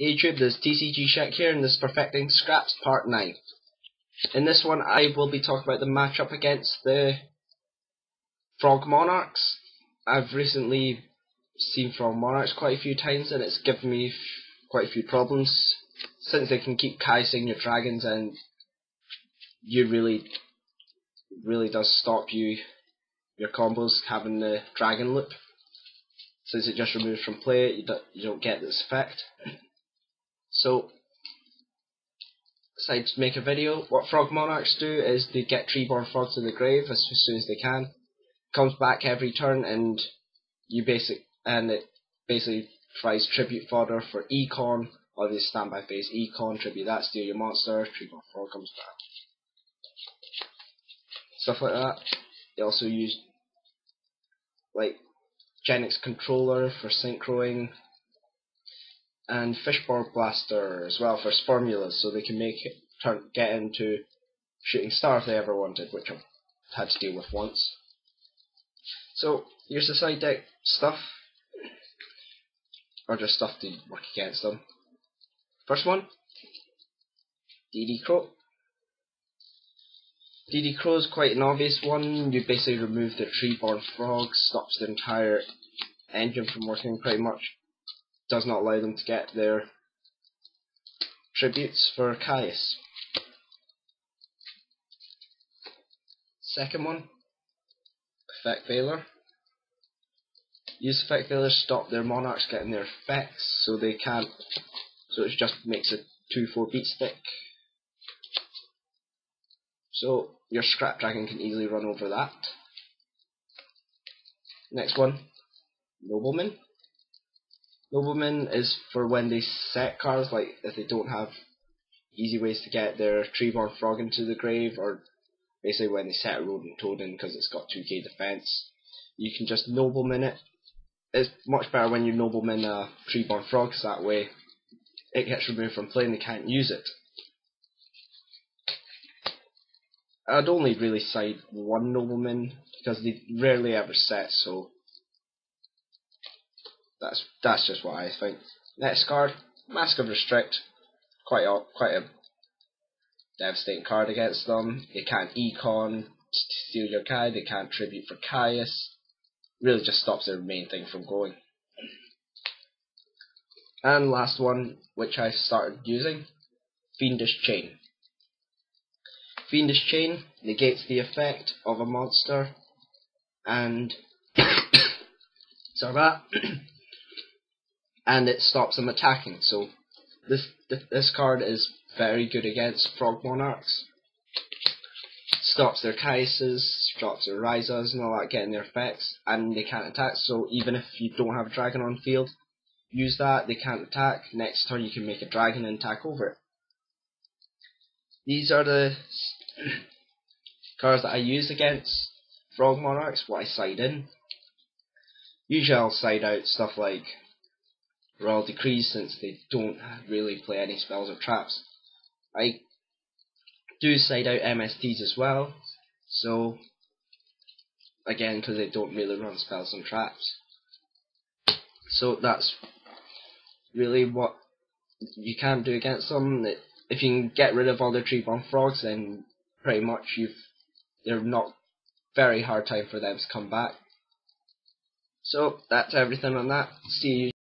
Hey YouTube, this is TCGShek here, and this is Perfecting Scraps Part 9. In this one, I will be talking about the matchup against the Frog Monarchs. I've recently seen Frog Monarchs quite a few times, and it's given me quite a few problems, since they can keep kaising your dragons, and you really does stop your combos having the dragon loop. Since it just removes from play, you don't get this effect. So, decided to make a video. What Frog Monarchs do is they get Treeborn Frogs to the grave as soon as they can. Comes back every turn, and it basically provides tribute fodder for Econ, or the standby phase Econ, tribute that, steal your monster, Treeborn Frog comes back. Stuff like that. They also use like Genix Controller for synchroing, and Fishboard Blaster as well for formulas, so they can get into shooting star if they ever wanted, which I've had to deal with once. So here's the side deck stuff, or just stuff to work against them. First one, DD Crow. DD Crow is quite an obvious one. You basically remove the Treeborn Frog, stops the entire engine from working pretty much. Does not allow them to get their tributes for Caius. Second one, Effect Veiler. Use Effect Veiler to stop their monarchs getting their effects, so it just makes a 2/4 beat stick. So your Scrap Dragon can easily run over that. Next one, Nobleman. Nobleman is for when they set cards, like if they don't have easy ways to get their Treeborn Frog into the grave, or basically when they set a Rodent Toad in because it's got 2k defense. You can just Nobleman it. It's much better when you Nobleman a Treeborn Frog, because that way it gets removed from play and they can't use it. I'd only really side one Nobleman because they rarely ever set, so that's just what I think. Next card, Mask of Restrict. Quite a devastating card against them. They can't Econ to steal your guy, they can't tribute for Caius. Really just stops their main thing from going. And last one, which I started using, Fiendish Chain. Fiendish Chain negates the effect of a monster, and and it stops them attacking. So this card is very good against Frog Monarchs. Stops their Caiuses, stops their Rysas and all that getting their effects, and they can't attack. So even if you don't have a dragon on field, use that, they can't attack. Next turn you can make a dragon and attack over it. These are the cards that I use against Frog Monarchs, what I side in. Usually I'll side out stuff like Royal Decrees, since they don't really play any spells or traps. I do side out MSTs as well, so again, because they don't really run spells and traps. So that's really what you can do against them. If you can get rid of all their Treeborn Frogs, then pretty much they're not very hard time for them to come back. So that's everything on that. See you.